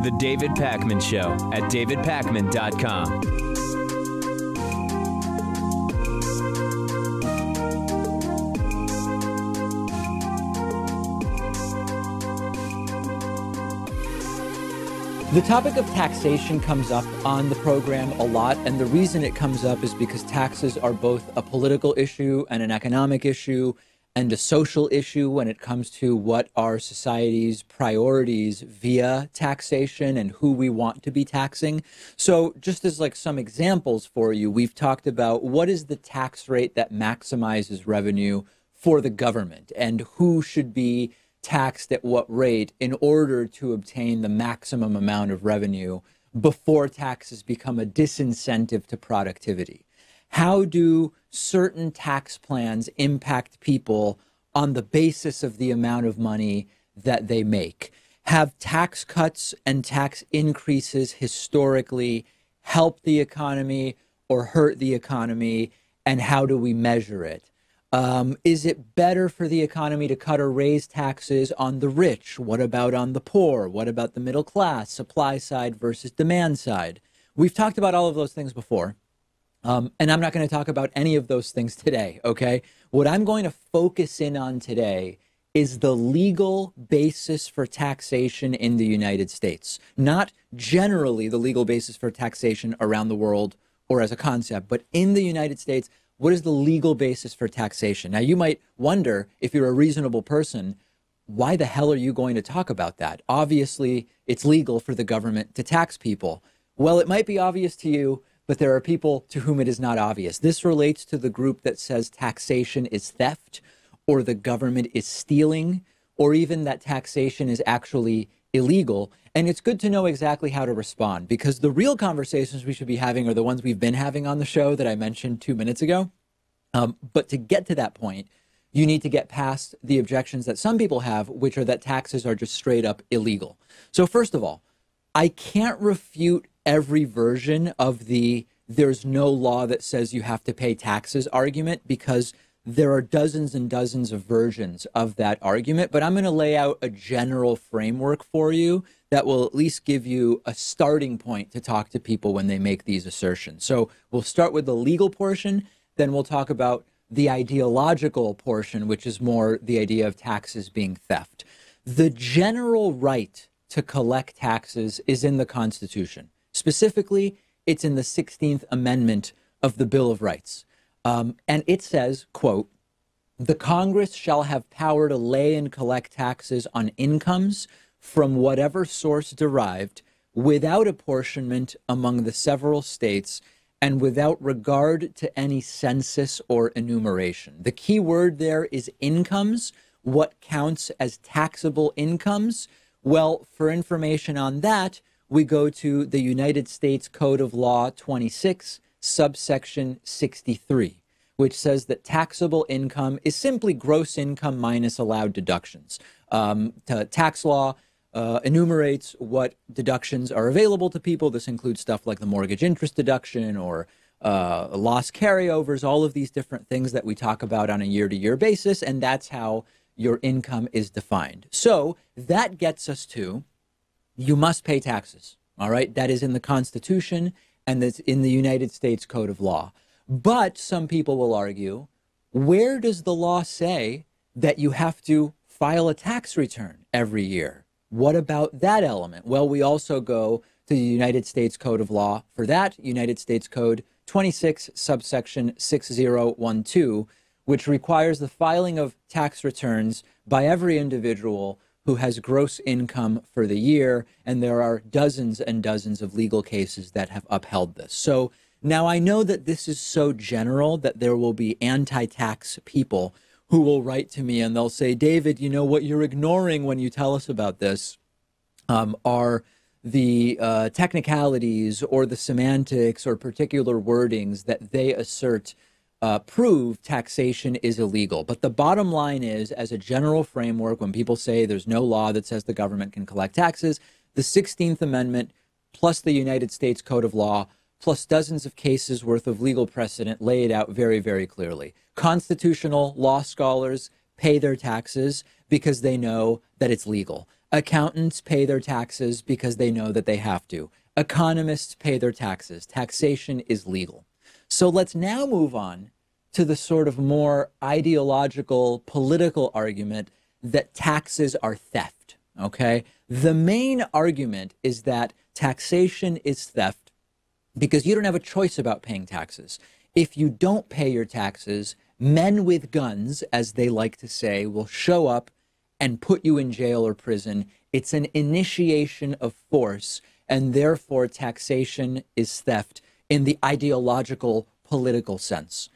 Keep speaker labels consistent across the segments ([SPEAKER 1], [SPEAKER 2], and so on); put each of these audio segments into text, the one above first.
[SPEAKER 1] The David Pakman Show at davidpakman.com.
[SPEAKER 2] The topic of taxation comes up on the program a lot, and the reason it comes up is because taxes are both a political issue and an economic issue and a social issue when it comes to what our society's priorities via taxation and who we want to be taxing. So just as like some examples for you, we've talked about what is the tax rate that maximizes revenue for the government and who should be taxed at what rate in order to obtain the maximum amount of revenue before taxes become a disincentive to productivity. How do certain tax plans impact people on the basis of the amount of money that they make? Have tax cuts and tax increases historically helped the economy or hurt the economy, and how do we measure it? Is it better for the economy to cut or raise taxes on the rich? What about on the poor? What about the middle class, supply side versus demand side? We've talked about all of those things before. And I'm not going to talk about any of those things today, okay? What I'm going to focus in on today is the legal basis for taxation in the United States. Not generally the legal basis for taxation around the world or as a concept, but in the United States, what is the legal basis for taxation? Now, you might wonder, if you're a reasonable person, why the hell are you going to talk about that? Obviously, it's legal for the government to tax people. Well, it might be obvious to you, but there are people to whom it is not obvious. This relates to the group that says taxation is theft, or the government is stealing, or even that taxation is actually illegal. And it's good to know exactly how to respond, because the real conversations we should be having are the ones we've been having on the show that I mentioned 2 minutes ago. But to get to that point, you need to get past the objections that some people have, which are that taxes are just straight up illegal. So first of all, I can't refute every version of the there's no law that says you have to pay taxes argument, because there are dozens and dozens of versions of that argument. But I'm going to lay out a general framework for you that will at least give you a starting point to talk to people when they make these assertions. So we'll start with the legal portion, then we'll talk about the ideological portion, which is more the idea of taxes being theft. The general right to collect taxes is in the Constitution. Specifically, it's in the 16th Amendment of the Bill of Rights. And it says, quote, "The Congress shall have power to lay and collect taxes on incomes from whatever source derived, without apportionment among the several states, and without regard to any census or enumeration." The key word there is incomes. What counts as taxable incomes? Well, for information on that, we go to the United States Code of Law 26, subsection 63, which says that taxable income is simply gross income minus allowed deductions. Tax law enumerates what deductions are available to people. This includes stuff like the mortgage interest deduction or loss carryovers, all of these different things that we talk about on a year-to-year basis, and that's how your income is defined. So that gets us to, you must pay taxes, all right? That is in the Constitution, and that's in the United States Code of Law. But some people will argue, where does the law say that you have to file a tax return every year? What about that element? Well, we also go to the United States Code of Law for that, United States Code 26, subsection 6012, which requires the filing of tax returns by every individual who has gross income for the year, and there are dozens and dozens of legal cases that have upheld this. So now I know that this is so general that there will be anti-tax people who will write to me and they'll say, David, you know, what you're ignoring when you tell us about this are the technicalities or the semantics or particular wordings that they assert prove taxation is illegal. But the bottom line is, as a general framework, when people say there's no law that says the government can collect taxes, the 16th Amendment plus the United States Code of Law plus dozens of cases worth of legal precedent lay it out very, very clearly. Constitutional law scholars pay their taxes because they know that it's legal. Accountants pay their taxes because they know that they have to. Economists pay their taxes. Taxation is legal. So let's now move on to the sort of more ideological, political argument that taxes are theft, okay? The main argument is that taxation is theft because you don't have a choice about paying taxes. If you don't pay your taxes, men with guns, as they like to say, will show up and put you in jail or prison. It's an initiation of force, and therefore taxation is theft in the ideological, political sense.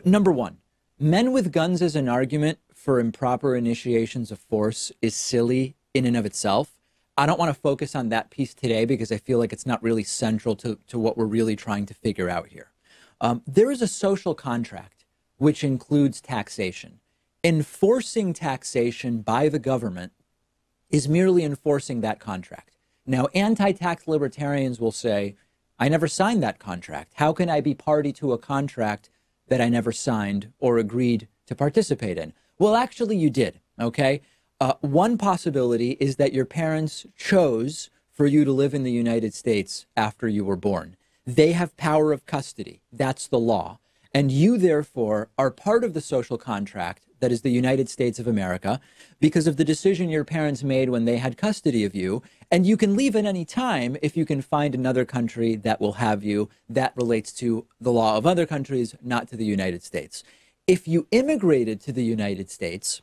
[SPEAKER 2] Number one, men with guns as an argument for improper initiations of force is silly in and of itself. I don't want to focus on that piece today because I feel like it's not really central to what we're really trying to figure out here. There is a social contract which includes taxation. Enforcing taxation by the government is merely enforcing that contract. Now, anti-tax libertarians will say, I never signed that contract. How can I be party to a contract that I never signed or agreed to participate in? Well, actually, you did, okay? One possibility is that your parents chose for you to live in the United States after you were born. They have power of custody. That's the law. And you, therefore, are part of the social contract that is the United States of America because of the decision your parents made when they had custody of you. And you can leave at any time if you can find another country that will have you. That relates to the law of other countries, not to the United States. If you immigrated to the United States,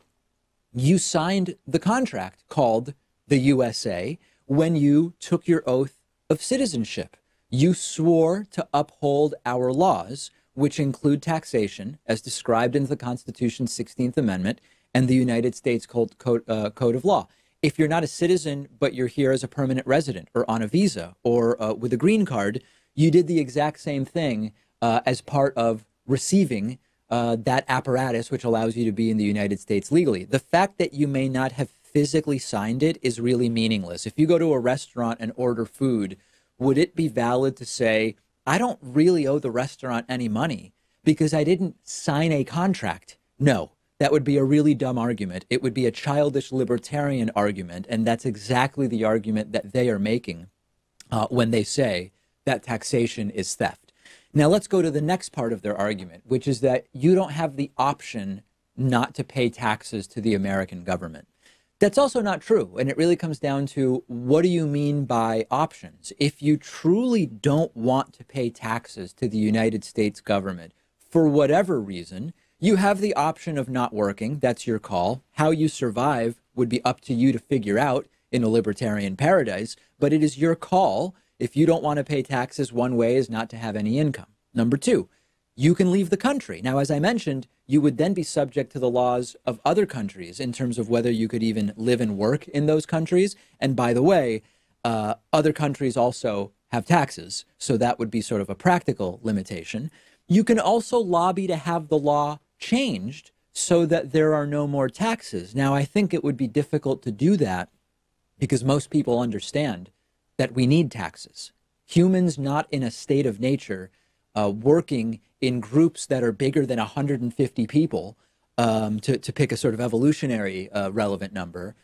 [SPEAKER 2] you signed the contract called the USA when you took your oath of citizenship. You swore to uphold our laws, which include taxation, as described in the Constitution's 16th Amendment and the United States Code of Law. If you're not a citizen, but you're here as a permanent resident or on a visa or with a green card, you did the exact same thing as part of receiving that apparatus which allows you to be in the United States legally. The fact that you may not have physically signed it is really meaningless. If you go to a restaurant and order food, would it be valid to say, I don't really owe the restaurant any money because I didn't sign a contract? No, that would be a really dumb argument. It would be a childish libertarian argument, and that's exactly the argument that they are making when they say that taxation is theft. Now let's go to the next part of their argument, which is that you don't have the option not to pay taxes to the American government. That's also not true, and it really comes down to what do you mean by options? If you truly don't want to pay taxes to the United States government for whatever reason, you have the option of not working. That's your call. How you survive would be up to you to figure out in a libertarian paradise, but it is your call. If you don't want to pay taxes, one way is not to have any income. Number two, you can leave the country. Now, as I mentioned, you would then be subject to the laws of other countries in terms of whether you could even live and work in those countries. And by the way, other countries also have taxes, so that would be sort of a practical limitation. You can also lobby to have the law changed so that there are no more taxes. Now, I think it would be difficult to do that because most people understand that we need taxes. Humans not in a state of nature working in groups that are bigger than 150 people, to pick a sort of evolutionary relevant number,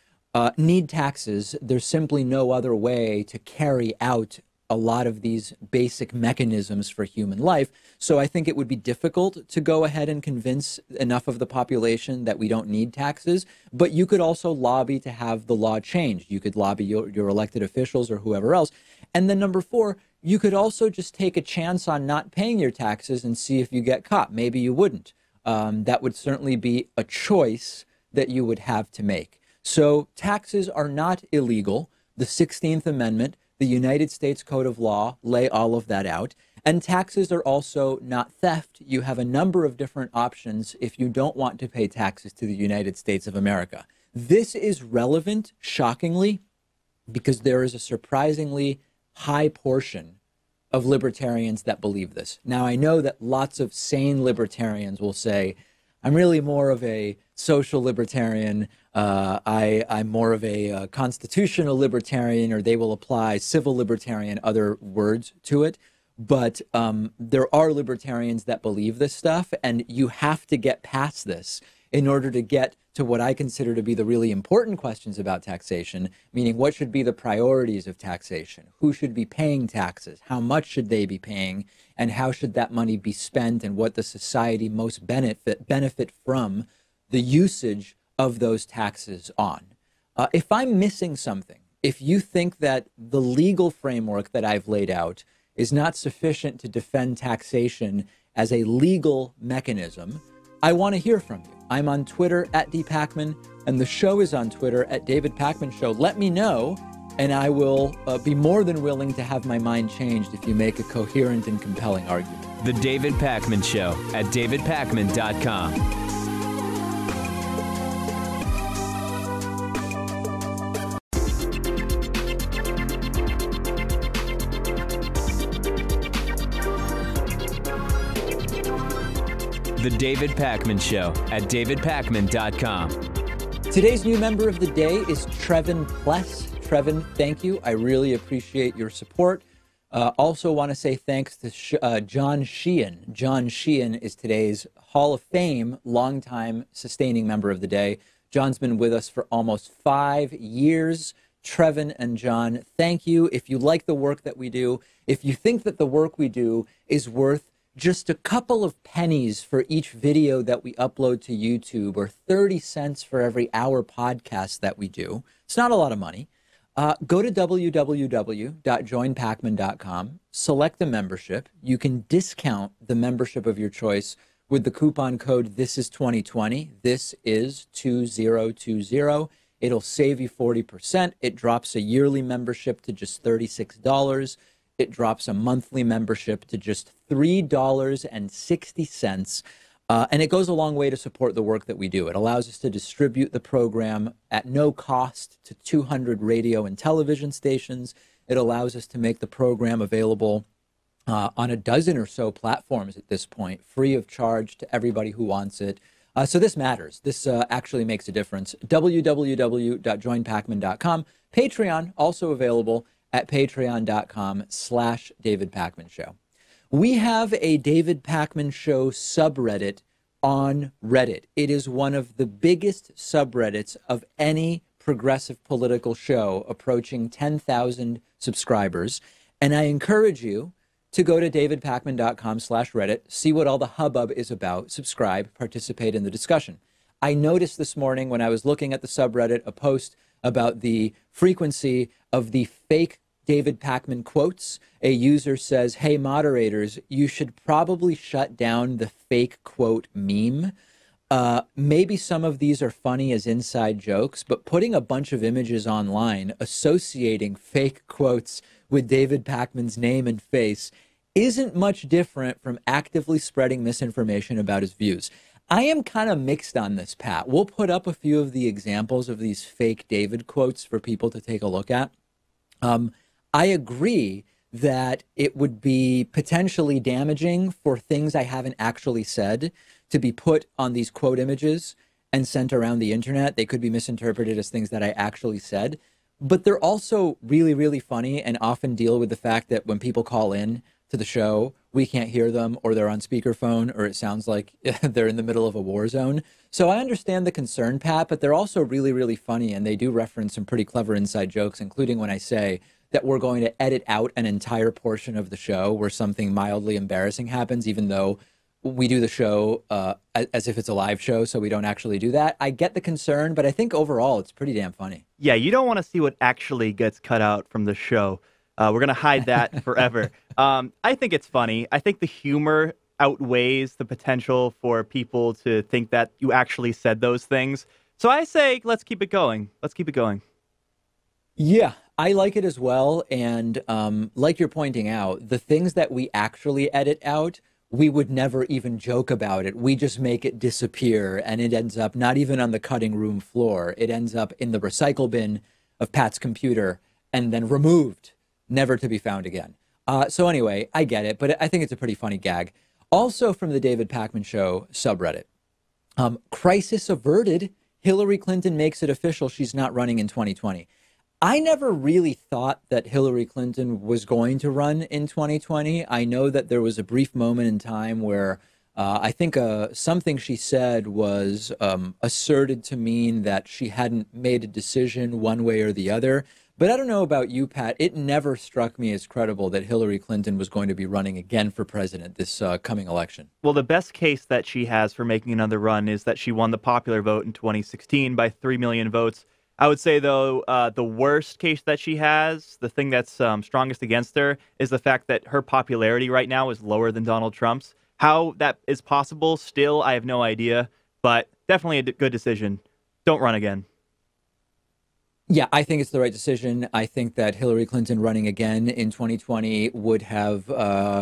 [SPEAKER 2] need taxes. There's simply no other way to carry out a lot of these basic mechanisms for human life. So I think it would be difficult to go ahead and convince enough of the population that we don't need taxes. But you could also lobby to have the law changed. You could lobby your elected officials or whoever else. And then number four, you could also just take a chance on not paying your taxes and see if you get caught. Maybe you wouldn't. That would certainly be a choice that you would have to make. So taxes are not illegal. The 16th Amendment, the United States Code of Law lay all of that out. And taxes are also not theft. You have a number of different options if you don't want to pay taxes to the United States of America. This is relevant, shockingly, because there is a surprisingly high portion of libertarians that believe this. Now, I know that lots of sane libertarians will say, I'm really more of a social libertarian. I'm more of a constitutional libertarian, or they will apply civil libertarian, other words to it. But there are libertarians that believe this stuff, and you have to get past this in order to get to what I consider to be the really important questions about taxation, meaning what should be the priorities of taxation? Who should be paying taxes? How much should they be paying? And how should that money be spent? And what the society most benefit from the usage of those taxes on? If I'm missing something, if you think that the legal framework that I've laid out is not sufficient to defend taxation as a legal mechanism, I want to hear from you. I'm on Twitter at @dpakman, and the show is on Twitter at David Pakman Show. Let me know, and I will be more than willing to have my mind changed if you make a coherent and compelling argument.
[SPEAKER 1] The David Pakman Show at davidpakman.com. The David Pakman Show at davidpakman.com.
[SPEAKER 2] Today's new member of the day is Trevin Pless. Trevin, thank you. I really appreciate your support. Also want to say thanks to John Sheehan. John Sheehan is today's Hall of Fame longtime sustaining member of the day. John's been with us for almost 5 years. Trevin and John, thank you. If you like the work that we do, if you think that the work we do is worth just a couple of pennies for each video that we upload to YouTube, or 30 cents for every hour podcast that we do, it's not a lot of money. Go to www.joinpakman.com, select a membership. You can discount the membership of your choice with the coupon code THISIS2020. This is 2020. It'll save you 40%. It drops a yearly membership to just $36. It drops a monthly membership to just $3.60. And it goes a long way to support the work that we do. It allows us to distribute the program at no cost to 200 radio and television stations. It allows us to make the program available on a dozen or so platforms at this point, free of charge to everybody who wants it. So this matters. This actually makes a difference. www.joinpakman.com. Patreon, also available at patreon.com/David Pakman Show. We have a David Pakman Show subreddit on Reddit. It is one of the biggest subreddits of any progressive political show, approaching 10,000 subscribers. And I encourage you to go to davidpakman.com/Reddit, see what all the hubbub is about, subscribe, participate in the discussion. I noticed this morning when I was looking at the subreddit a post about the frequency of the fake David Pakman quotes. A user says, "Hey, moderators, you should probably shut down the fake quote meme. Maybe some of these are funny as inside jokes, but putting a bunch of images online associating fake quotes with David Pakman's name and face isn't much different from actively spreading misinformation about his views." I am kind of mixed on this, Pat. We'll put up a few of the examples of these fake David quotes for people to take a look at. I agree that it would be potentially damaging for things I haven't actually said to be put on these quote images and sent around the internet. They could be misinterpreted as things that I actually said. But they're also really, really funny and often deal with the fact that when people call in to the show, we can't hear them, or they're on speakerphone, or it sounds like they're in the middle of a war zone. So I understand the concern, Pat, but they're also really, really funny, and they do reference some pretty clever inside jokes, including when I say that we're going to edit out an entire portion of the show where something mildly embarrassing happens, even though we do the show as if it's a live show, so we don't actually do that. I get the concern, but I think overall it's pretty damn funny.
[SPEAKER 3] Yeah, you don't want to see what actually gets cut out from the show. We're going to hide that forever. I think it's funny. I think the humor outweighs the potential for people to think that you actually said those things. So I say, let's keep it going. Let's keep it going.
[SPEAKER 2] Yeah, I like it as well. And like you're pointing out, the things that we actually edit out, we would never even joke about it. We just make it disappear, and it ends up not even on the cutting room floor. It ends up in the recycle bin of Pat's computer and then removed, never to be found again. So anyway, I get it, but I think it's a pretty funny gag. Also from the David Pakman Show subreddit, crisis averted. Hillary Clinton makes it official she's not running in 2020. I never really thought that Hillary Clinton was going to run in 2020. I know that there was a brief moment in time where I think something she said was asserted to mean that she hadn't made a decision one way or the other. But I don't know about you, Pat. It never struck me as credible that Hillary Clinton was going to be running again for president this coming election.
[SPEAKER 3] Well, the best case that she has for making another run is that she won the popular vote in 2016 by 3 million votes. I would say, though, the worst case that she has, the thing that's strongest against her, is the fact that her popularity right now is lower than Donald Trump's. How that is possible, still, I have no idea, but definitely a good decision. Don't run again.
[SPEAKER 2] Yeah, I think it's the right decision. I think that Hillary Clinton running again in 2020 would have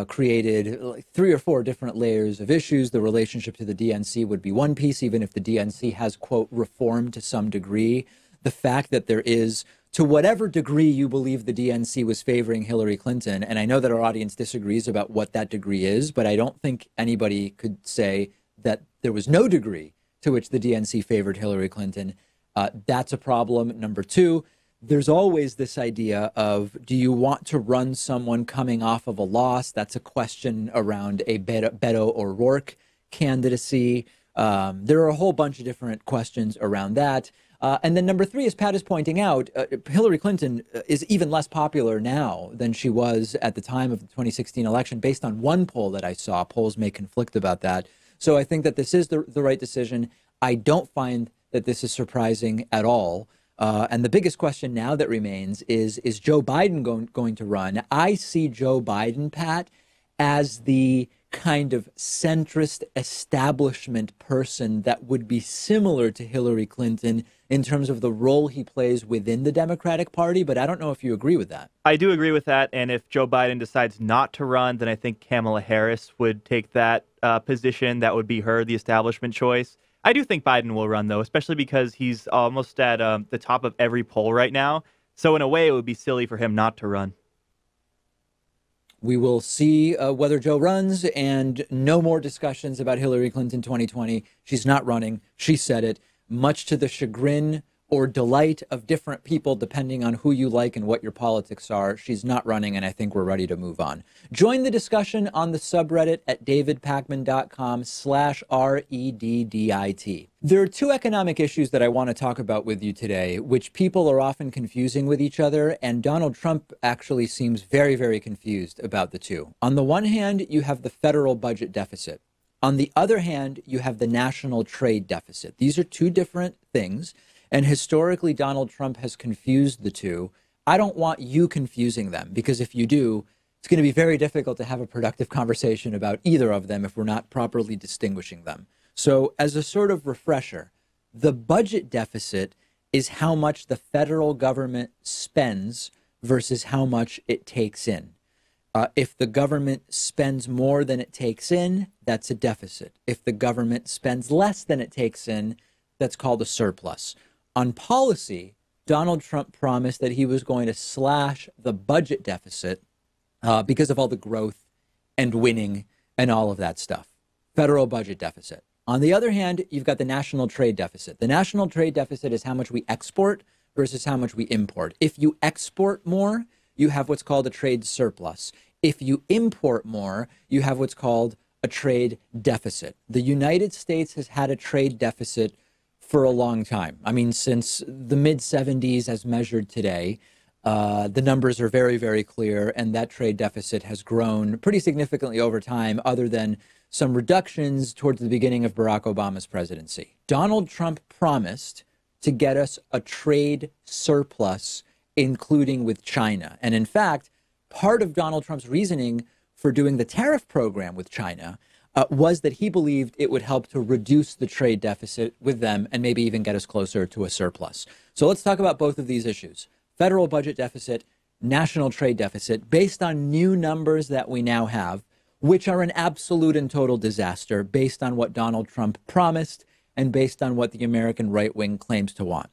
[SPEAKER 2] created like 3 or 4 different layers of issues. The relationship to the DNC would be one piece, even if the DNC has, quote, reformed to some degree. The fact that there is, to whatever degree you believe the DNC was favoring Hillary Clinton, and I know that our audience disagrees about what that degree is, but I don't think anybody could say that there was no degree to which the DNC favored Hillary Clinton. That's a problem. Number 2, there's always this idea of, do you want to run someone coming off of a loss? That's a question around a Beto O'Rourke candidacy. There are a whole bunch of different questions around that. And then number 3, as Pat is pointing out, Hillary Clinton is even less popular now than she was at the time of the 2016 election, based on one poll that I saw. Polls may conflict about that. So I think that this is the right decision. I don't find that this is surprising at all. And the biggest question now that remains is Joe Biden going to run? I see Joe Biden, Pat, as the kind of centrist establishment person that would be similar to Hillary Clinton in terms of the role he plays within the Democratic Party. But I don't know if you agree with that.
[SPEAKER 3] I do agree with that. And if Joe Biden decides not to run, then I think Kamala Harris would take that position. That would be the establishment choice. I do think Biden will run, though, especially because he's almost at the top of every poll right now. So in a way, it would be silly for him not to run.
[SPEAKER 2] We will see whether Joe runs, and no more discussions about Hillary Clinton 2020. She's not running. She said it, much to the chagrin or delight of different people, depending on who you like and what your politics are. She's not running, and I think we're ready to move on. Join the discussion on the subreddit at davidpakman.com/REDDIT. There are 2 economic issues that I want to talk about with you today, which people are often confusing with each other, and Donald Trump actually seems very, very confused about the 2. On the one hand, you have the federal budget deficit. On the other hand, you have the national trade deficit. These are 2 different things. And historically, Donald Trump has confused the 2. I don't want you confusing them, because if you do, it's going to be very difficult to have a productive conversation about either of them if we're not properly distinguishing them. So as a sort of refresher, the budget deficit is how much the federal government spends versus how much it takes in. If the government spends more than it takes in, that's a deficit. If the government spends less than it takes in, that's called a surplus. On policy, Donald Trump promised that he was going to slash the budget deficit because of all the growth and winning and all of that stuff. Federal budget deficit. On the other hand, you've got the national trade deficit. The national trade deficit is how much we export versus how much we import. If you export more, you have what's called a trade surplus. If you import more, you have what's called a trade deficit. The United States has had a trade deficit for a long time. I mean, since the mid-'70s as measured today, the numbers are very, very clear, and that trade deficit has grown pretty significantly over time, other than some reductions towards the beginning of Barack Obama's presidency. Donald Trump promised to get us a trade surplus, including with China. And in fact, part of Donald Trump's reasoning for doing the tariff program with China was that he believed it would help to reduce the trade deficit with them and maybe even get us closer to a surplus. So let's talk about both of these issues. Federal budget deficit, national trade deficit, based on new numbers that we now have, which are an absolute and total disaster based on what Donald Trump promised and based on what the American right wing claims to want.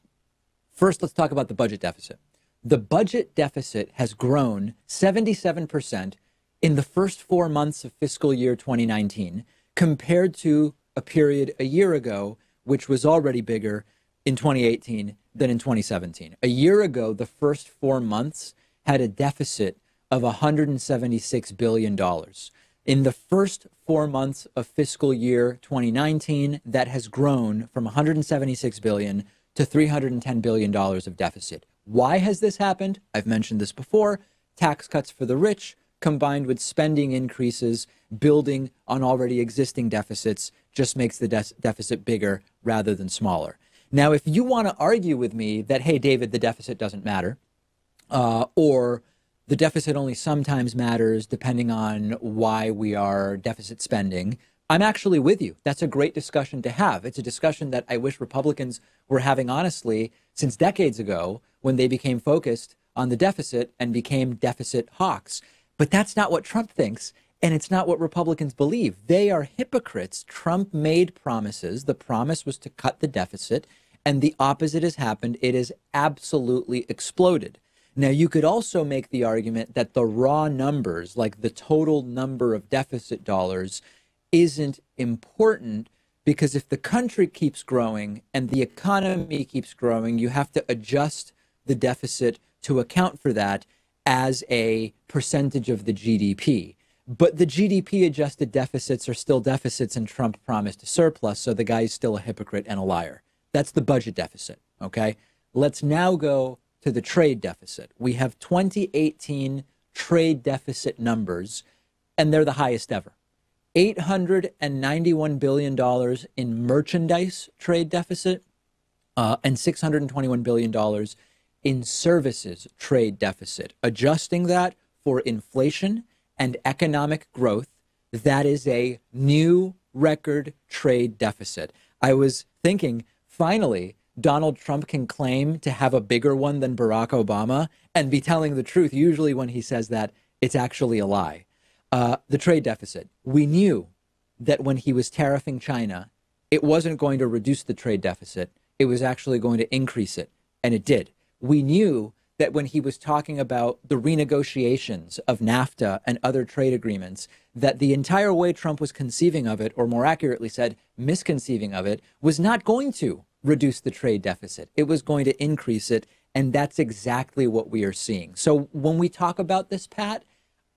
[SPEAKER 2] First, let's talk about the budget deficit. The budget deficit has grown 77% in the first 4 months of fiscal year 2019, compared to a period a year ago, which was already bigger in 2018 than in 2017. A year ago, the first 4 months had a deficit of $176 billion. In the first 4 months of fiscal year 2019, that has grown from $176 billion to $310 billion of deficit. Why has this happened? I've mentioned this before. Tax cuts for the rich combined with spending increases, building on already existing deficits, just makes the deficit bigger rather than smaller. Now, if you want to argue with me that, hey, David, the deficit doesn't matter, or the deficit only sometimes matters depending on why we are deficit spending, I'm actually with you. That's a great discussion to have. It's a discussion that I wish Republicans were having, honestly, since decades ago when they became focused on the deficit and became deficit hawks. But that's not what Trump thinks, and it's not what Republicans believe. They are hypocrites. Trump made promises. The promise was to cut the deficit, and the opposite has happened. It has absolutely exploded. Now, you could also make the argument that the raw numbers, like the total number of deficit dollars, isn't important because if the country keeps growing and the economy keeps growing, you have to adjust the deficit to account for that as a percentage of the GDP. But the GDP adjusted deficits are still deficits, and Trump promised a surplus, so the guy's still a hypocrite and a liar. That's the budget deficit, okay? Let's now go to the trade deficit. We have 2018 trade deficit numbers, and they're the highest ever. $891 billion in merchandise trade deficit and $621 billion in services trade deficit. Adjusting that for inflation and economic growth, that is a new record trade deficit. I was thinking, finally, Donald Trump can claim to have a bigger one than Barack Obama and be telling the truth. Usually when he says that, it's actually a lie. The trade deficit. We knew that when he was tariffing China, it wasn't going to reduce the trade deficit. It was actually going to increase it, and it did. We knew that when he was talking about the renegotiations of NAFTA and other trade agreements, that the entire way Trump was conceiving of it, or more accurately said, misconceiving of it, was not going to reduce the trade deficit. It was going to increase it, and that's exactly what we are seeing. So when we talk about this, Pat,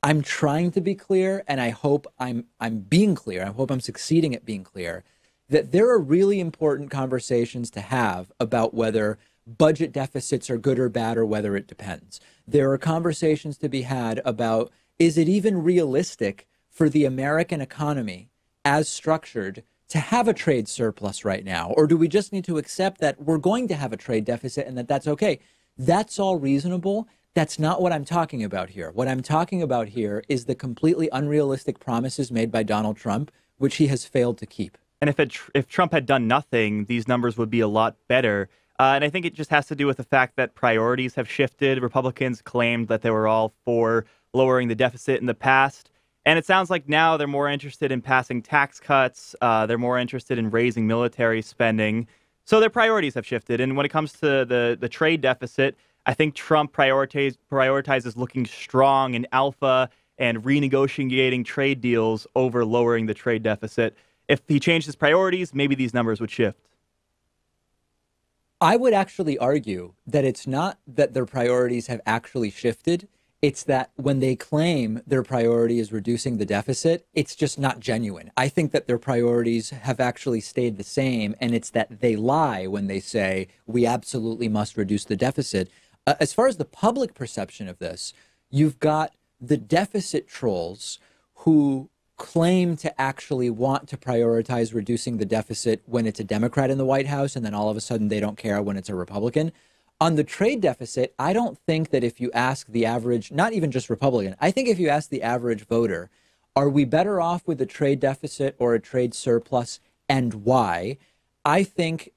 [SPEAKER 2] I'm trying to be clear, and I hope I'm being clear. I hope I'm succeeding at being clear, that there are really important conversations to have about whether budget deficits are good or bad, or whether it depends. There are conversations to be had about, is it even realistic for the American economy as structured to have a trade surplus right now? Or do we just need to accept that we're going to have a trade deficit and that that's okay? That's all reasonable. That's not what I'm talking about here. What I'm talking about here is the completely unrealistic promises made by Donald Trump, which he has failed to keep.
[SPEAKER 3] And if Trump had done nothing, these numbers would be a lot better. And I think it just has to do with the fact that priorities have shifted. Republicans claimed that they were all for lowering the deficit in the past. And it sounds like now they're more interested in passing tax cuts. They're more interested in raising military spending. So their priorities have shifted. And when it comes to the trade deficit, I think Trump prioritizes looking strong in alpha and renegotiating trade deals over lowering the trade deficit. If he changed his priorities, maybe these numbers would shift.
[SPEAKER 2] I would actually argue that it's not that their priorities have actually shifted. It's that when they claim their priority is reducing the deficit, it's just not genuine. I think that their priorities have actually stayed the same, and it's that they lie when they say we absolutely must reduce the deficit. As far as the public perception of this, you've got the deficit trolls who claim to actually want to prioritize reducing the deficit when it's a Democrat in the White House, and then all of a sudden they don't care when it's a Republican. On the trade deficit, I don't think that if you ask the average, not even just Republican, I think if you ask the average voter, are we better off with a trade deficit or a trade surplus, and why? I think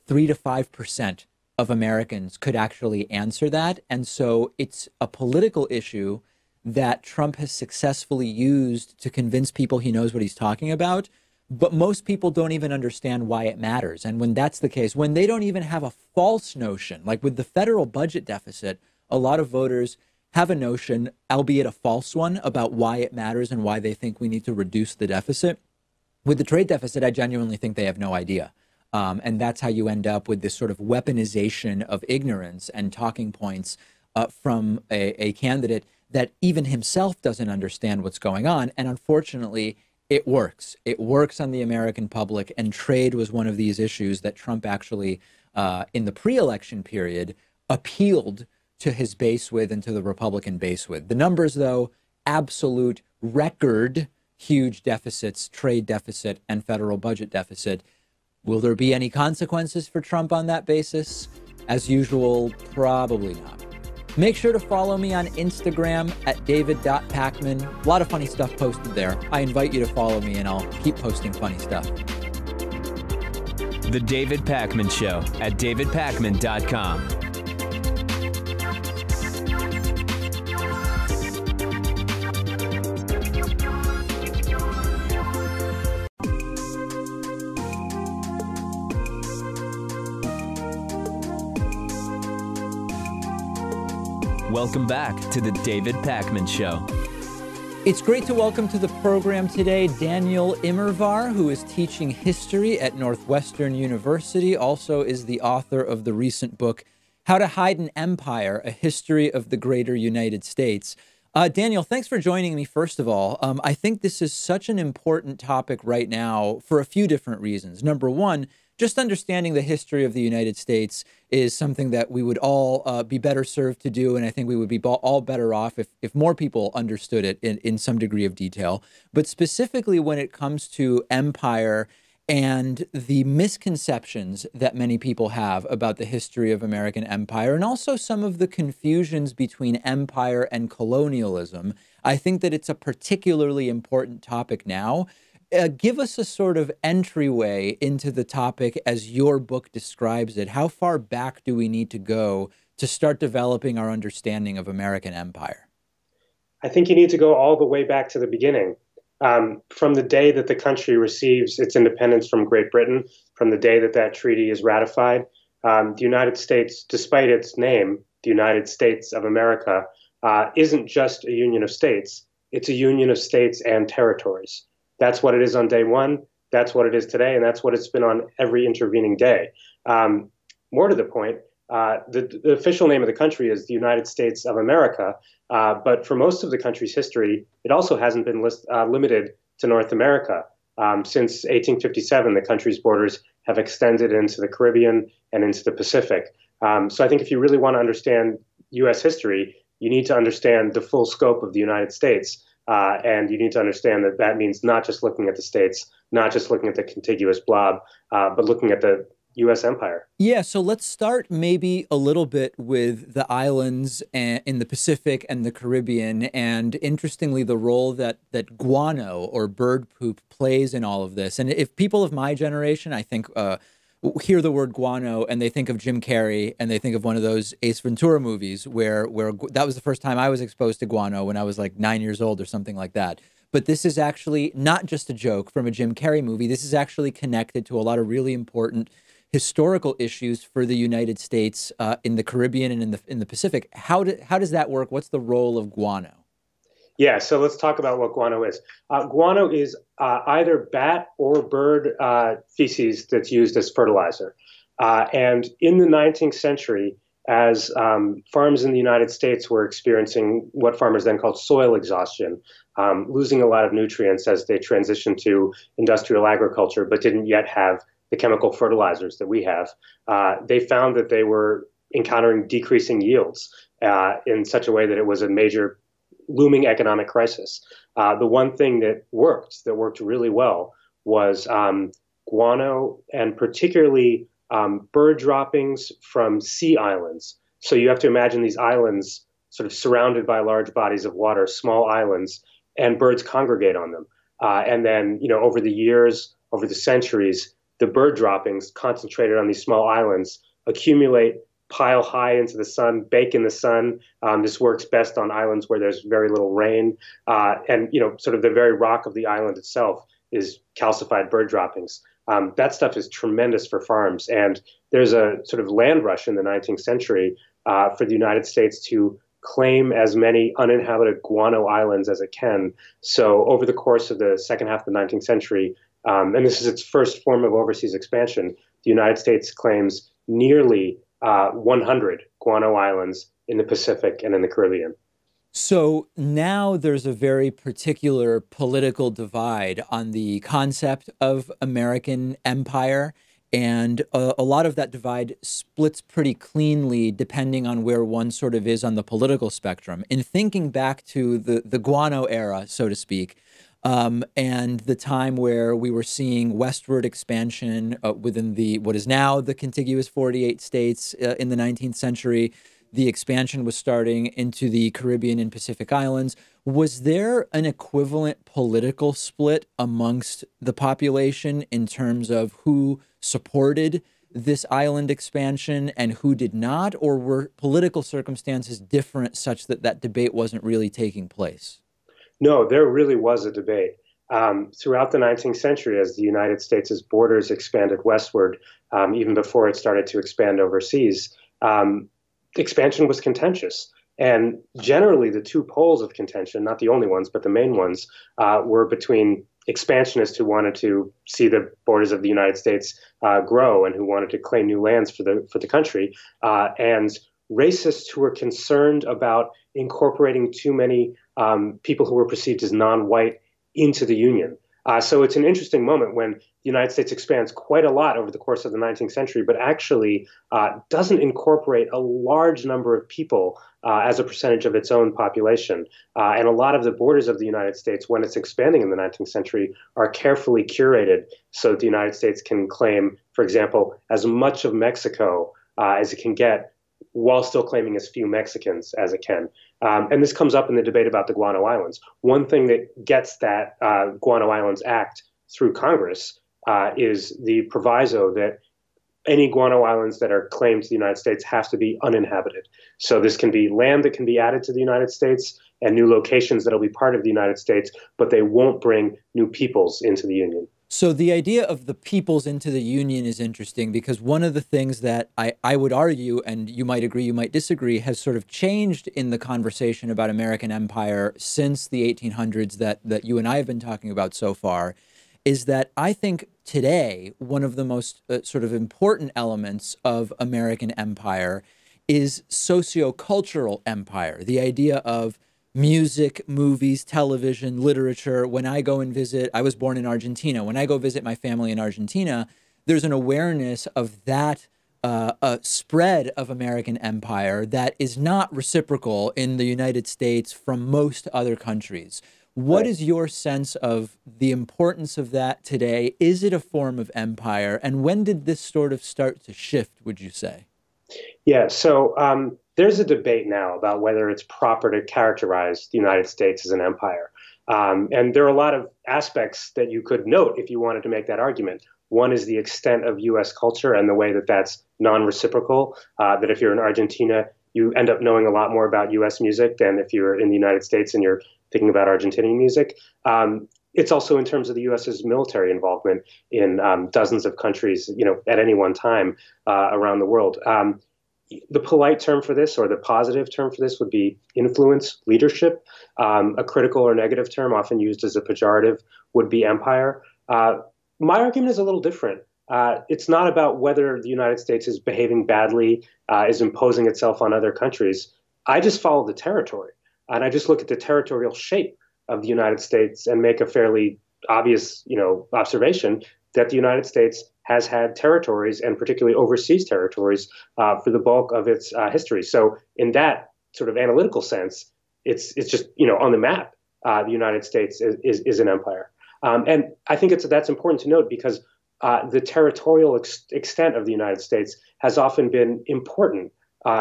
[SPEAKER 2] 3 to 5% of Americans could actually answer that. And so it's a political issue that Trump has successfully used to convince people he knows what he's talking about. But most people don't even understand why it matters. And when that's the case, when they don't even have a false notion, like with the federal budget deficit, a lot of voters have a notion, albeit a false one, about why it matters and why they think we need to reduce the deficit. With the trade deficit, I genuinely think they have no idea. And that's how you end up with this sort of weaponization of ignorance and talking points from a candidate that even himself doesn't understand what's going on. And unfortunately, it works. It works on the American public. And trade was one of these issues that Trump actually, in the pre-election period, appealed to his base with and to the Republican base with. The numbers, though, absolute record huge deficits, trade deficit and federal budget deficit. Will there be any consequences for Trump on that basis? As usual, probably not. Make sure to follow me on Instagram at david.pakman. A lot of funny stuff posted there. I invite you to follow me and I'll keep posting funny stuff.
[SPEAKER 1] The David Pakman Show at davidpakman.com. Welcome back to the David Pakman Show.
[SPEAKER 2] It's great to welcome to the program today Daniel Immerwahr, who is teaching history at Northwestern University, also is the author of the recent book, How to Hide an Empire, A History of the Greater United States. Daniel, thanks for joining me, first of all. I think this is such an important topic right now for a few different reasons. Number one, just understanding the history of the United States is something that we would all be better served to do, and I think we would be all better off if more people understood it in some degree of detail. But specifically when it comes to empire and the misconceptions that many people have about the history of American empire, and also some of the confusions between empire and colonialism, I think that it's a particularly important topic now. Give us a sort of entryway into the topic as your book describes it. How far back do we need to go to start developing our understanding of American empire?
[SPEAKER 4] I think you need to go all the way back to the beginning. From the day that the country receives its independence from Great Britain, from the day that that treaty is ratified, the United States, despite its name, the United States of America, isn't just a union of states. It's a union of states and territories. That's what it is on day one. That's what it is today. And that's what it's been on every intervening day. More to the point, the official name of the country is the United States of America. But for most of the country's history, it also hasn't been limited to North America. Since 1857, the country's borders have extended into the Caribbean and into the Pacific. So I think if you really want to understand U.S. history, you need to understand the full scope of the United States. And you need to understand that that means not just looking at the states, not just looking at the contiguous blob, but looking at the U.S. empire. Yeah,
[SPEAKER 2] so let's start maybe a little bit with the islands in the Pacific and the Caribbean, and interestingly, the role that guano or bird poop plays in all of this. And if people of my generation, I think, hear the word guano and they think of Jim Carrey and they think of one of those Ace Ventura movies where that was the first time I was exposed to guano when I was like 9 years old or something like that. But this is actually not just a joke from a Jim Carrey movie. This is actually connected to a lot of really important historical issues for the United States in the Caribbean and in the Pacific. How does that work? What's the role of guano?
[SPEAKER 4] Yeah, so let's talk about what guano is. Guano is either bat or bird feces that's used as fertilizer. And in the 19th century, as farms in the United States were experiencing what farmers then called soil exhaustion, losing a lot of nutrients as they transitioned to industrial agriculture, but didn't yet have the chemical fertilizers that we have, they found that they were encountering decreasing yields in such a way that it was a major looming economic crisis. The one thing that worked really well, was guano, and particularly bird droppings from sea islands. So you have to imagine these islands sort of surrounded by large bodies of water, small islands, and birds congregate on them. And then, over the years, over the centuries, the bird droppings concentrated on these small islands accumulate, pile high into the sun, bake in the sun. This works best on islands where there's very little rain. And, sort of the very rock of the island itself is calcified bird droppings. That stuff is tremendous for farms. And there's a sort of land rush in the 19th century for the United States to claim as many uninhabited guano islands as it can. So over the course of the second half of the 19th century, and this is its first form of overseas expansion, the United States claims nearly 100 guano islands in the Pacific and in the Caribbean.
[SPEAKER 2] So now there's a very particular political divide on the concept of American empire. And a lot of that divide splits pretty cleanly depending on where one sort of is on the political spectrum. In thinking back to the guano era, so to speak, and the time where we were seeing westward expansion within what is now the contiguous 48 states in the 19th century, the expansion was starting into the Caribbean and Pacific Islands. Was there an equivalent political split amongst the population in terms of who supported this island expansion and who did not? Or were political circumstances different such that that debate wasn't really taking place?
[SPEAKER 4] No, there really was a debate. Throughout the 19th century, as the United States' borders expanded westward, even before it started to expand overseas, expansion was contentious. And generally, the two poles of contention, not the only ones, but the main ones, were between expansionists who wanted to see the borders of the United States grow and who wanted to claim new lands for the country, and racists who were concerned about incorporating too many people who were perceived as non-white into the Union. So it's an interesting moment when the United States expands quite a lot over the course of the 19th century, but actually doesn't incorporate a large number of people as a percentage of its own population. And a lot of the borders of the United States, when it's expanding in the 19th century, are carefully curated so that the United States can claim, for example, as much of Mexico as it can get, while still claiming as few Mexicans as it can. And this comes up in the debate about the Guano Islands. One thing that gets that Guano Islands Act through Congress is the proviso that any guano islands that are claimed to the United States have to be uninhabited. So this can be land that can be added to the United States and new locations that will be part of the United States, but they won't bring new peoples into the Union.
[SPEAKER 2] So the idea of the peoples into the Union is interesting because one of the things that I would argue, and you might agree, you might disagree, has sort of changed in the conversation about American empire since the 1800s that you and I have been talking about so far, is that I think today one of the most sort of important elements of American empire is sociocultural empire, the idea of music, movies, television, literature. When I go and visit, I was born in Argentina. When I go visit my family in Argentina, there's an awareness of that spread of American empire that is not reciprocal in the United States from most other countries. What is your sense of the importance of that today? Is it a form of empire? And when did this sort of start to shift, would you say?
[SPEAKER 4] Yeah, so there's a debate now about whether it's proper to characterize the United States as an empire. And there are a lot of aspects that you could note if you wanted to make that argument. One is the extent of U.S. culture and the way that that's non-reciprocal, that if you're in Argentina, you end up knowing a lot more about U.S. music than if you're in the United States and you're thinking about Argentinian music. It's also in terms of the U.S.'s military involvement in dozens of countries, at any one time around the world. The polite term for this, or the positive term for this, would be influence, leadership. A critical or negative term, often used as a pejorative, would be empire. My argument is a little different. It's not about whether the United States is behaving badly, is imposing itself on other countries. I just follow the territory, and I just look at the territorial shape of the United States and make a fairly obvious, observation that the United States has had territories, and particularly overseas territories, for the bulk of its history. So in that sort of analytical sense, it's just, on the map, the United States is an empire. And I think that's important to note because the territorial extent of the United States has often been important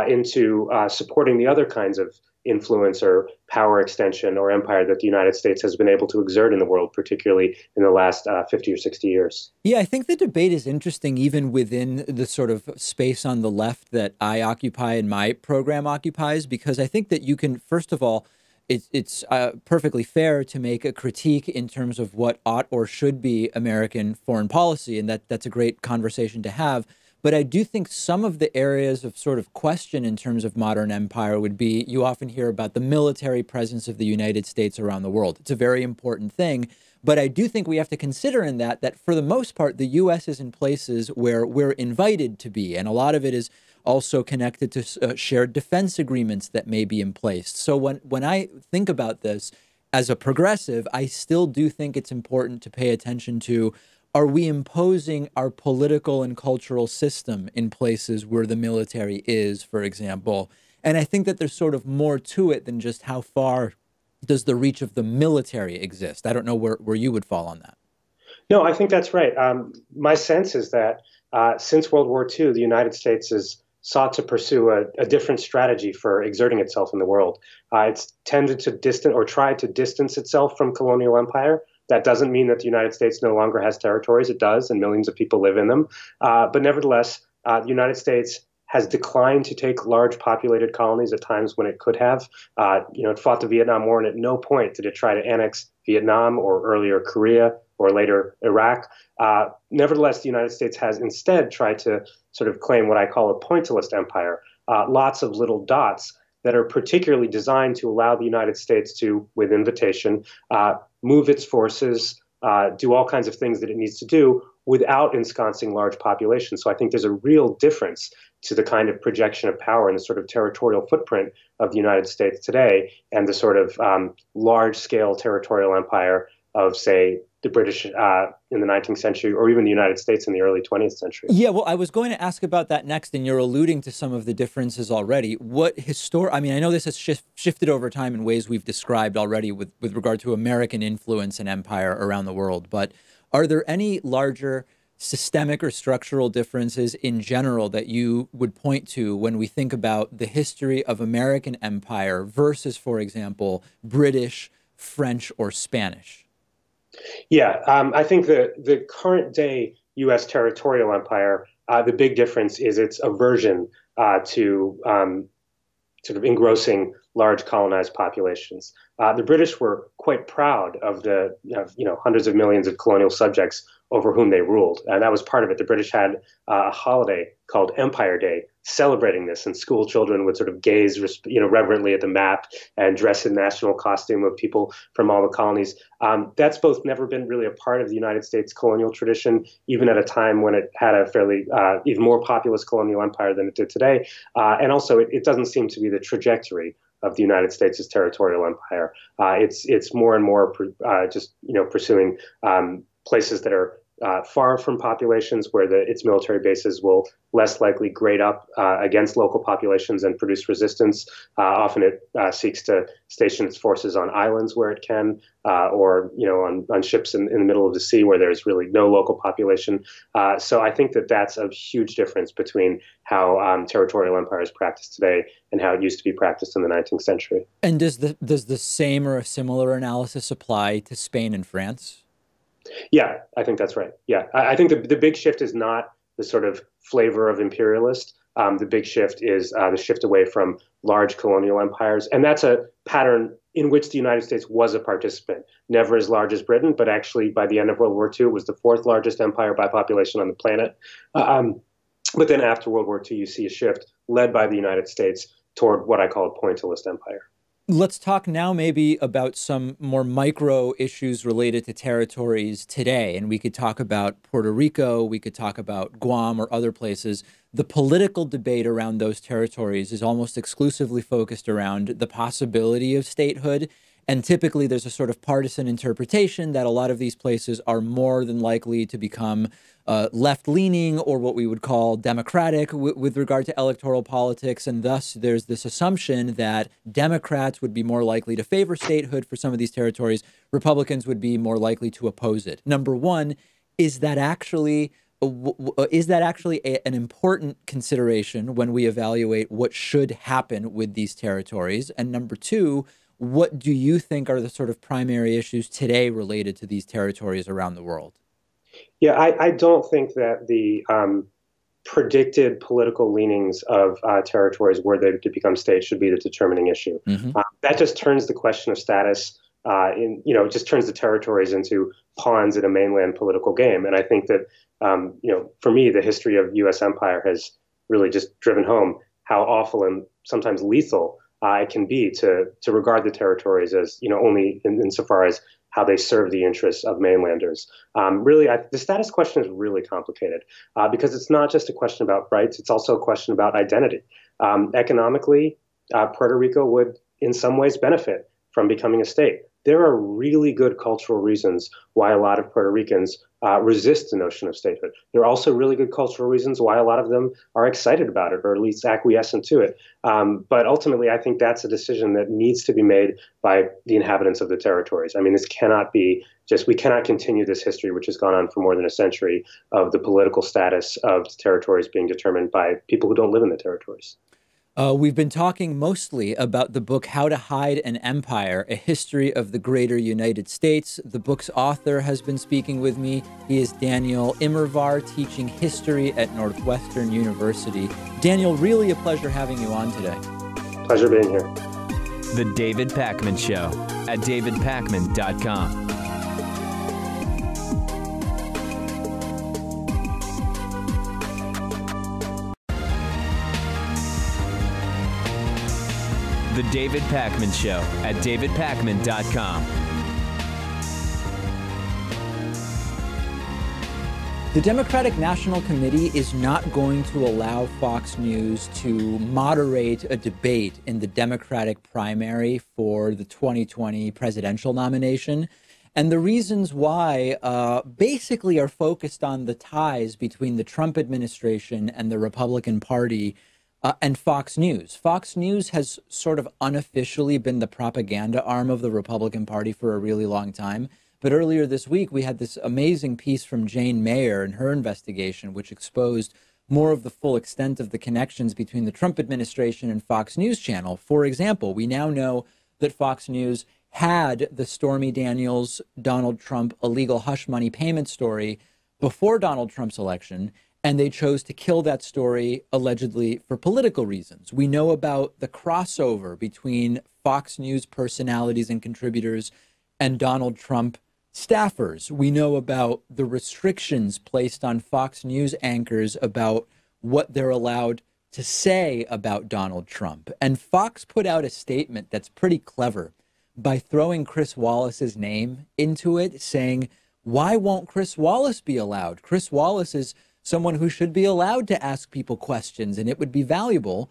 [SPEAKER 4] into supporting the other kinds of influence or power extension or empire that the United States has been able to exert in the world, particularly in the last 50 or 60 years. Yeah,
[SPEAKER 2] I think the debate is interesting even within the sort of space on the left that I occupy and my program occupies, because I think that you can, first of all, it's perfectly fair to make a critique in terms of what ought or should be American foreign policy, and that's a great conversation to have. But I do think some of the areas of sort of question in terms of modern empire would be, you often hear about the military presence of the United States around the world. It's a very important thing. But I do think we have to consider in that for the most part, the U.S. is in places where we're invited to be. And a lot of it is also connected to shared defense agreements that may be in place. So when I think about this as a progressive, I still do think it's important to pay attention to, are we imposing our political and cultural system in places where the military is, for example? And I think that there's sort of more to it than just how far does the reach of the military exist. I don't know where you would fall on that.
[SPEAKER 4] No, I think that's right. My sense is that since World War II, the United States has sought to pursue a different strategy for exerting itself in the world. It's tended to tried to distance itself from colonial empire. That doesn't mean that the United States no longer has territories. It does, and millions of people live in them. But nevertheless, the United States has declined to take large populated colonies at times when it could have. It fought the Vietnam War, and at no point did it try to annex Vietnam or earlier Korea or later Iraq. Nevertheless, the United States has instead tried to sort of claim what I call a pointillist empire, lots of little dots that are particularly designed to allow the United States to, with invitation, move its forces, do all kinds of things that it needs to do without ensconcing large populations. So I think there's a real difference to the kind of projection of power and the sort of territorial footprint of the United States today and the sort of large-scale territorial empire of, say, the British in the 19th century, or even the United States in the early 20th century.
[SPEAKER 2] Yeah, well, I was going to ask about that next, and you're alluding to some of the differences already. I mean, I know this has shifted over time in ways we've described already with regard to American influence and empire around the world, but are there any larger systemic or structural differences in general that you would point to when we think about the history of American empire versus, for example, British, French, or Spanish?
[SPEAKER 4] Yeah, I think the current day U.S. territorial empire, the big difference is its aversion to sort of engrossing large colonized populations. The British were quite proud of the hundreds of millions of colonial subjects over whom they ruled, and that was part of it. The British had a holiday called Empire Day, celebrating this, and school children would sort of gaze, reverently at the map and dress in national costume of people from all the colonies. That's both never been really a part of the United States colonial tradition, even at a time when it had a fairly even more populous colonial empire than it did today, and also it doesn't seem to be the trajectory of the United States' territorial empire. It's more and more pursuing places that are far from populations where its military bases will less likely grade up against local populations and produce resistance. Often it seeks to station its forces on islands where it can, or on ships in the middle of the sea where there's really no local population. So I think that that's a huge difference between how territorial empire is practiced today and how it used to be practiced in the 19th century.
[SPEAKER 2] And does the same or a similar analysis apply to Spain and France?
[SPEAKER 4] Yeah, I think that's right. Yeah, I think the big shift is not the sort of flavor of imperialist. The big shift is the shift away from large colonial empires. And that's a pattern in which the United States was a participant, never as large as Britain, but actually by the end of World War II, it was the fourth largest empire by population on the planet. But then after World War II, you see a shift led by the United States toward what I call a pointillist empire.
[SPEAKER 2] Let's talk now maybe about some more micro issues related to territories today. And we could talk about Puerto Rico, we could talk about Guam or other places. The political debate around those territories is almost exclusively focused around the possibility of statehood. And typically there's a sort of partisan interpretation that a lot of these places are more than likely to become left-leaning or what we would call democratic with regard to electoral politics. And thus there's this assumption that Democrats would be more likely to favor statehood for some of these territories. Republicans would be more likely to oppose it. Number one, is that actually an important consideration when we evaluate what should happen with these territories? And number two, what do you think are the sort of primary issues today related to these territories around the world?
[SPEAKER 4] Yeah, I don't think that the predicted political leanings of territories where they to become states should be the determining issue. Mm-hmm. That just turns the question of status it just turns the territories into pawns in a mainland political game. And I think that, for me, the history of U.S. empire has really just driven home how awful and sometimes lethal it can be to regard the territories as, only insofar as how they serve the interests of mainlanders. Really, the status question is really complicated because it's not just a question about rights, it's also a question about identity. Economically, Puerto Rico would in some ways benefit from becoming a state. There are really good cultural reasons why a lot of Puerto Ricans resist the notion of statehood. There are also really good cultural reasons why a lot of them are excited about it, or at least acquiescent to it. But ultimately, I think that's a decision that needs to be made by the inhabitants of the territories. I mean, this cannot be we cannot continue this history, which has gone on for more than a century, of the political status of the territories being determined by people who don't live in the territories.
[SPEAKER 2] We've been talking mostly about the book, How to Hide an Empire, A History of the Greater United States. The book's author has been speaking with me. He is Daniel Immerwahr, teaching history at Northwestern University. Daniel, really a pleasure having you on today.
[SPEAKER 4] Pleasure being here.
[SPEAKER 1] The David Pakman Show at davidpakman.com. The David Pakman Show at davidpakman.com.
[SPEAKER 2] The Democratic National Committee is not going to allow Fox News to moderate a debate in the Democratic primary for the 2020 presidential nomination. And the reasons why basically are focused on the ties between the Trump administration and the Republican Party and Fox News. Fox News has sort of unofficially been the propaganda arm of the Republican Party for a really long time. But earlier this week, we had this amazing piece from Jane Mayer in her investigation, which exposed more of the full extent of the connections between the Trump administration and Fox News Channel. For example, we now know that Fox News had the Stormy Daniels, Donald Trump illegal hush money payment story before Donald Trump's election, and they chose to kill that story allegedly for political reasons. We know about the crossover between Fox News personalities and contributors and Donald Trump staffers. We know about the restrictions placed on Fox News anchors about what they're allowed to say about Donald Trump. And Fox put out a statement that's pretty clever by throwing Chris Wallace's name into it, saying, why won't Chris Wallace be allowed? Chris Wallace is someone who should be allowed to ask people questions, and it would be valuable.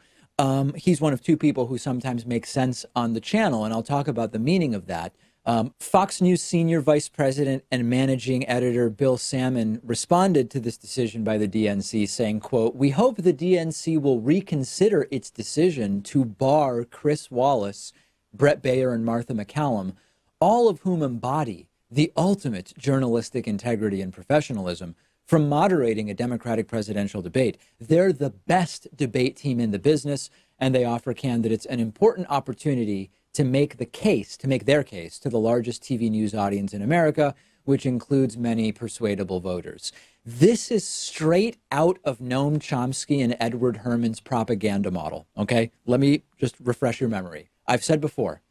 [SPEAKER 2] He's one of two people who sometimes make sense on the channel, and I'll talk about the meaning of that. Fox News senior vice president and managing editor Bill Salmon responded to this decision by the DNC saying, quote, "We hope the DNC will reconsider its decision to bar Chris Wallace, Brett Baer, and Martha McCallum, all of whom embody the ultimate journalistic integrity and professionalism, from moderating a Democratic presidential debate. They're the best debate team in the business, and they offer candidates an important opportunity to make their case to the largest TV news audience in America, which includes many persuadable voters." This is straight out of Noam Chomsky and Edward Herman's propaganda model, okay? Let me just refresh your memory. I've said before,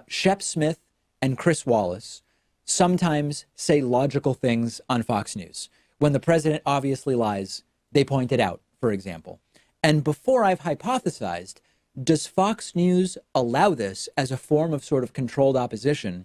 [SPEAKER 2] Shep Smith and Chris Wallace sometimes say logical things on Fox News. When the president obviously lies, they point it out, for example. And before I've hypothesized, does Fox News allow this as a form of sort of controlled opposition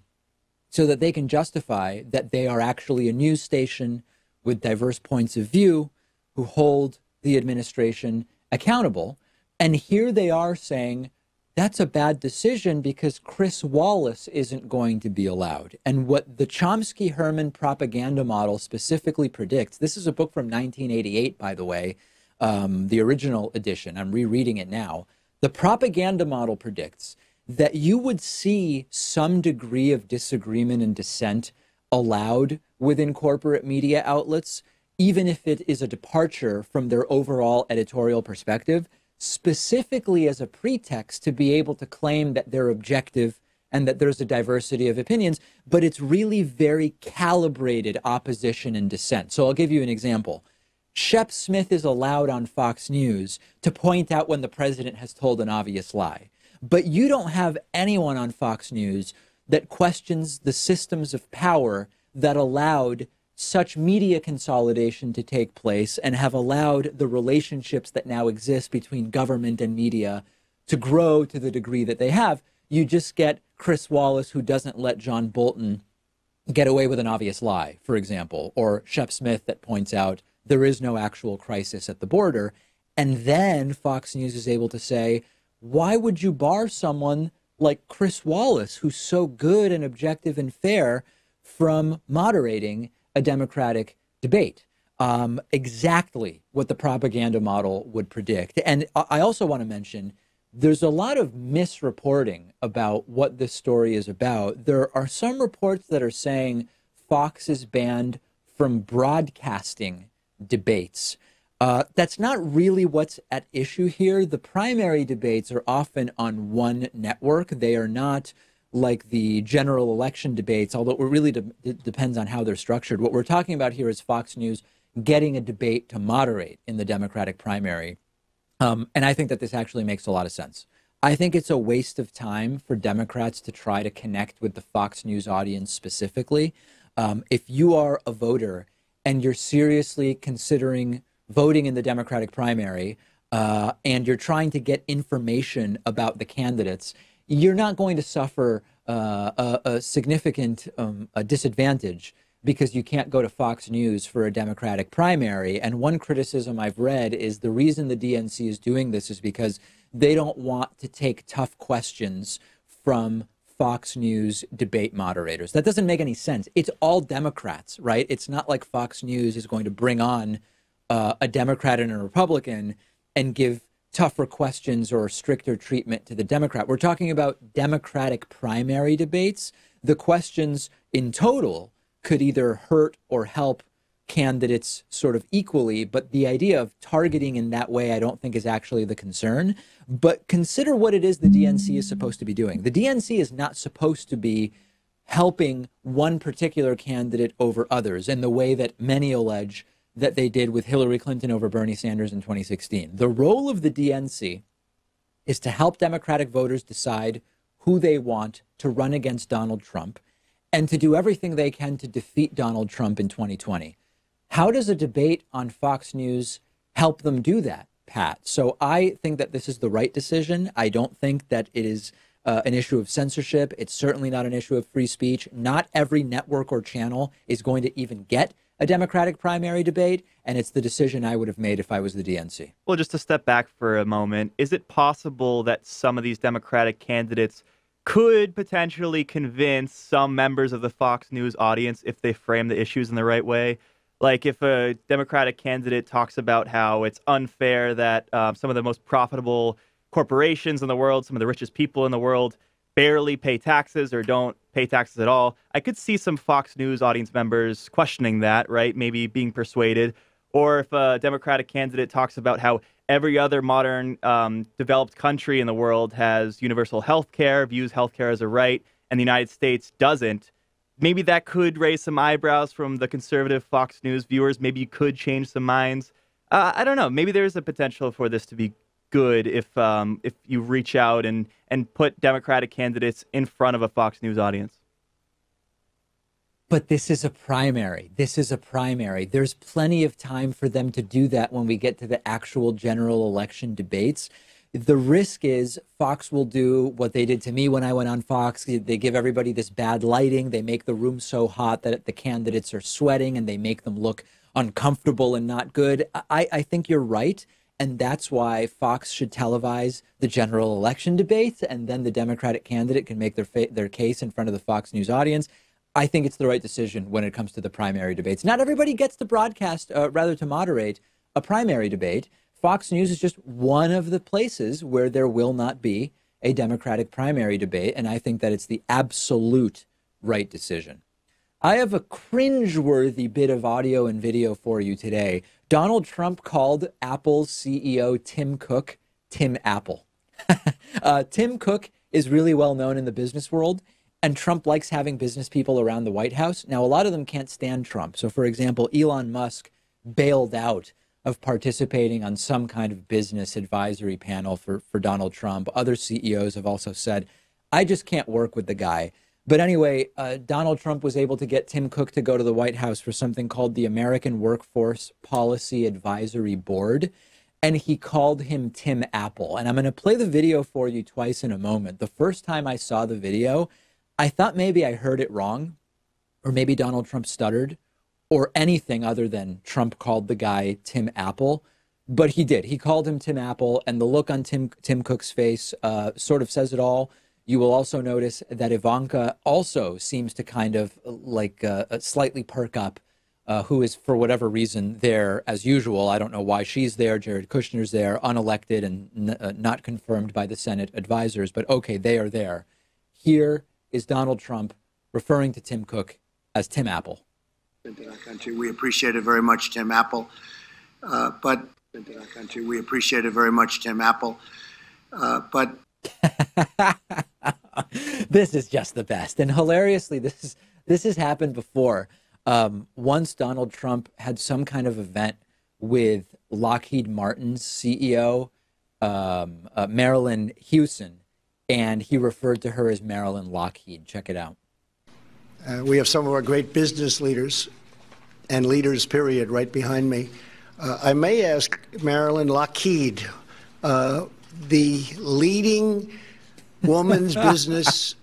[SPEAKER 2] so that they can justify that they are actually a news station with diverse points of view who hold the administration accountable? And here they are saying, that's a bad decision because Chris Wallace isn't going to be allowed. And what the Chomsky-Herman propaganda model specifically predicts, this is a book from 1988, by the way, the original edition, I'm rereading it now. The propaganda model predicts that you would see some degree of disagreement and dissent allowed within corporate media outlets, even if it is a departure from their overall editorial perspective, specifically as a pretext to be able to claim that they're objective and that there's a diversity of opinions, but it's really very calibrated opposition and dissent. So I'll give you an example. Shep Smith is allowed on Fox News to point out when the president has told an obvious lie. But you don't have anyone on Fox News that questions the systems of power that allowed such media consolidation to take place and have allowed the relationships that now exist between government and media to grow to the degree that they have. You just get Chris Wallace, who doesn't let John Bolton get away with an obvious lie, for example, or Shep Smith that points out there is no actual crisis at the border. And then Fox News is able to say, why would you bar someone like Chris Wallace, who's so good and objective and fair, from moderating a Democratic debate? Exactly what the propaganda model would predict. And I also want to mention, there's a lot of misreporting about what this story is about. There are some reports that are saying Fox is banned from broadcasting debates. That's not really what's at issue here. The primary debates are often on one network. They are not like the general election debates, although it really depends on how they're structured. What we're talking about here is Fox News getting a debate to moderate in the Democratic primary. And I think that this actually makes a lot of sense. I think it's a waste of time for Democrats to try to connect with the Fox News audience specifically. If you are a voter and you're seriously considering voting in the Democratic primary and you're trying to get information about the candidates, you're not going to suffer a significant disadvantage because you can't go to Fox News for a Democratic primary. And one criticism I've read is the reason the DNC is doing this is because they don't want to take tough questions from Fox News debate moderators. That doesn't make any sense. It's all Democrats, right? It's not like Fox News is going to bring on a Democrat and a Republican and give tougher questions or stricter treatment to the Democrat. We're talking about Democratic primary debates. The questions in total could either hurt or help candidates sort of equally, but the idea of targeting in that way I don't think is actually the concern. But consider what it is the DNC is supposed to be doing. The DNC is not supposed to be helping one particular candidate over others in the way that many allege that they did with Hillary Clinton over Bernie Sanders in 2016. The role of the DNC is to help Democratic voters decide who they want to run against Donald Trump and to do everything they can to defeat Donald Trump in 2020. How does a debate on Fox News help them do that, Pat? So I think that this is the right decision. I don't think that it is an issue of censorship. It's certainly not an issue of free speech. Not every network or channel is going to even get a Democratic primary debate, and it's the decision I would have made if I was the DNC.
[SPEAKER 3] Well, just to step back for a moment, is it possible that some of these Democratic candidates could potentially convince some members of the Fox News audience if they frame the issues in the right way? Like if a Democratic candidate talks about how it's unfair that some of the most profitable corporations in the world, some of the richest people in the world, barely pay taxes or don't pay taxes at all, I could see some Fox News audience members questioning that, right? Maybe being persuaded. Or if a Democratic candidate talks about how every other modern developed country in the world has universal health care, views health care as a right, and the United States doesn't, maybe that could raise some eyebrows from the conservative Fox News viewers. Maybe you could change some minds. I don't know. Maybe there's a potential for this to be good if you reach out and put Democratic candidates in front of a Fox News audience.
[SPEAKER 2] But this is a primary. This is a primary. There's plenty of time for them to do that when we get to the actual general election debates. The risk is Fox will do what they did to me when I went on Fox. They give everybody this bad lighting. They make the room so hot that the candidates are sweating and they make them look uncomfortable and not good. I think you're right. And that's why Fox should televise the general election debates, and then the Democratic candidate can make their case in front of the Fox News audience. I think it's the right decision when it comes to the primary debates. Not everybody gets to broadcast, to moderate a primary debate. Fox News is just one of the places where there will not be a Democratic primary debate, and I think that it's the absolute right decision. I have a cringeworthy bit of audio and video for you today. Donald Trump called Apple's CEO Tim Cook Tim Apple. Tim Cook is really well known in the business world, and Trump likes having business people around the White House. Now, a lot of them can't stand Trump. So, for example, Elon Musk bailed out of participating on some kind of business advisory panel for Donald Trump. Other CEOs have also said, I just can't work with the guy. But anyway, Donald Trump was able to get Tim Cook to go to the White House for something called the American Workforce Policy Advisory Board. And he called him Tim Apple. And I'm going to play the video for you twice in a moment. The first time I saw the video, I thought maybe I heard it wrong. or maybe Donald Trump stuttered, or anything other than Trump called the guy Tim Apple. But he did. He called him Tim Apple, and the look on Tim Cook's face sort of says it all. You will also notice that Ivanka also seems to kind of slightly perk up, who is, for whatever reason, there as usual. I don't know why she's there. Jared Kushner's there, unelected and not confirmed by the Senate advisors. But okay, they are there. Here is Donald Trump referring to Tim Cook as Tim Apple.
[SPEAKER 5] Into our country, we appreciate it very much, Tim Apple. But into our country, we appreciate it very much, Tim Apple. But
[SPEAKER 2] this is just the best, and hilariously, this has happened before. Once Donald Trump had some kind of event with Lockheed Martin's CEO, Marilyn Hewson, and he referred to her as Marilyn Lockheed. Check it out.
[SPEAKER 5] We have some of our great business leaders and leaders, period, right behind me. I may ask Marilyn Lockheed, the leading woman's business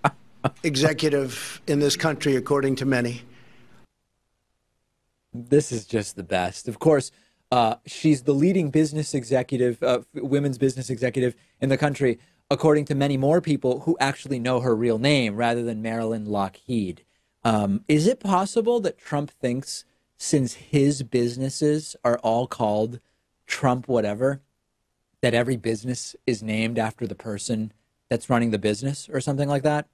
[SPEAKER 5] executive in this country, according to many.
[SPEAKER 2] This is just the best. Of course, she's the leading business executive, women's business executive in the country, according to many more people who actually know her real name rather than Marilyn Lockheed. Is it possible that Trump thinks, since his businesses are all called Trump whatever, that every business is named after the person that's running the business or something like that?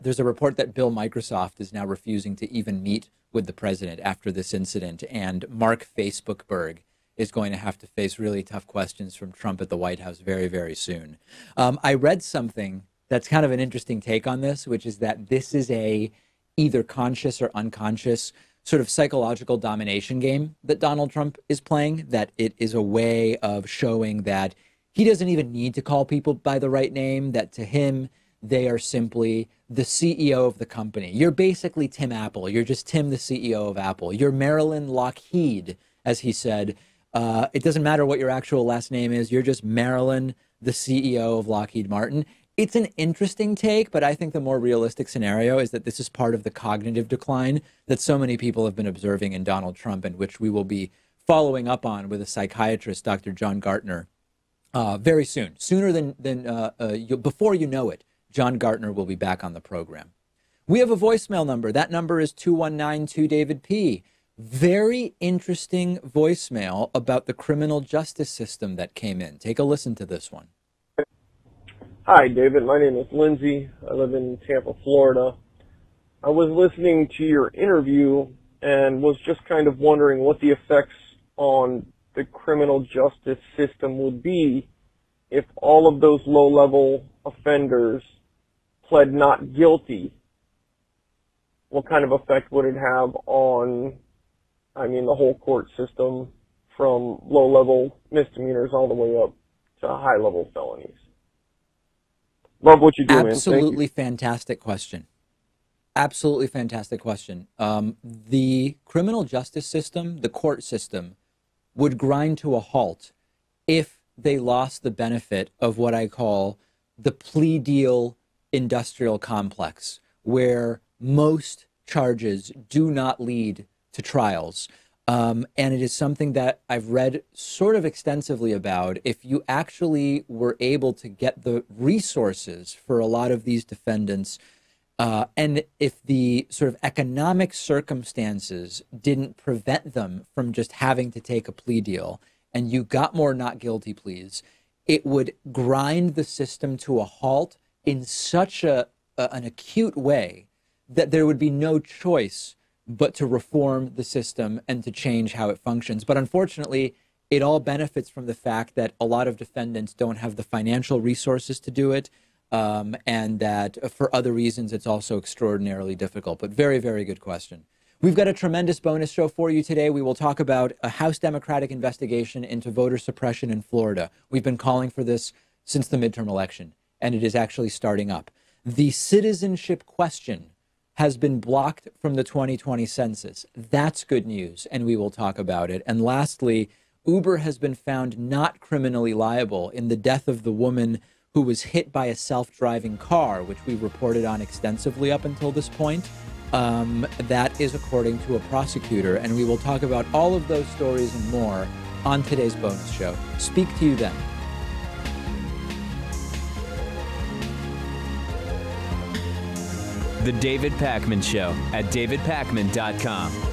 [SPEAKER 2] There's a report that Bill Microsoft is now refusing to even meet with the president after this incident, and Mark Facebookberg is going to have to face really tough questions from Trump at the White House very, very soon. I read something that's kind of an interesting take on this, which is that this is a either conscious or unconscious sort of psychological domination game that Donald Trump is playing, that it is a way of showing that he doesn't even need to call people by the right name, that to him, they are simply the CEO of the company. You're basically Tim Apple. You're just Tim, the CEO of Apple. You're Marilyn Lockheed, as he said. It doesn't matter what your actual last name is. You're just Marilyn, the CEO of Lockheed Martin. It's an interesting take, but I think the more realistic scenario is that this is part of the cognitive decline that so many people have been observing in Donald Trump, and which we will be following up on with a psychiatrist, Dr. John Gartner, very soon. Sooner than before you know it, John Gartner will be back on the program. We have a voicemail number. That number is 2192-DAVID-P. Very interesting voicemail about the criminal justice system that came in. Take a listen to this one.
[SPEAKER 6] Hi, David. My name is Lindsay. I live in Tampa, Florida. I was listening to your interview and was just kind of wondering what the effects on the criminal justice system would be if all of those low-level offenders pled not guilty. What kind of effect would it have on, the whole court system, from low-level misdemeanors all the way up to high-level felonies? Love what you do, man.
[SPEAKER 2] Absolutely fantastic question. Absolutely fantastic question. The criminal justice system, the court system, would grind to a halt if they lost the benefit of what I call the plea deal industrial complex, where most charges do not lead to trials. And it is something that I've read sort of extensively about. If you actually were able to get the resources for a lot of these defendants, and if the sort of economic circumstances didn't prevent them from just having to take a plea deal, and you got more not guilty pleas, it would grind the system to a halt in such an acute way that there would be no choice but to reform the system and to change how it functions. But unfortunately, it all benefits from the fact that a lot of defendants don't have the financial resources to do it, and that for other reasons, it's also extraordinarily difficult. But very, very good question. We've got a tremendous bonus show for you today. We will talk about a House Democratic investigation into voter suppression in Florida. We've been calling for this since the midterm election, and it is actually starting up. The citizenship question has been blocked from the 2020 census. That's good news, and we will talk about it. And lastly, Uber has been found not criminally liable in the death of the woman who was hit by a self-driving car, which we reported on extensively up until this point. That is according to a prosecutor. And we will talk about all of those stories and more on today's bonus show. Speak to you then.
[SPEAKER 1] The David Pakman Show at davidpakman.com.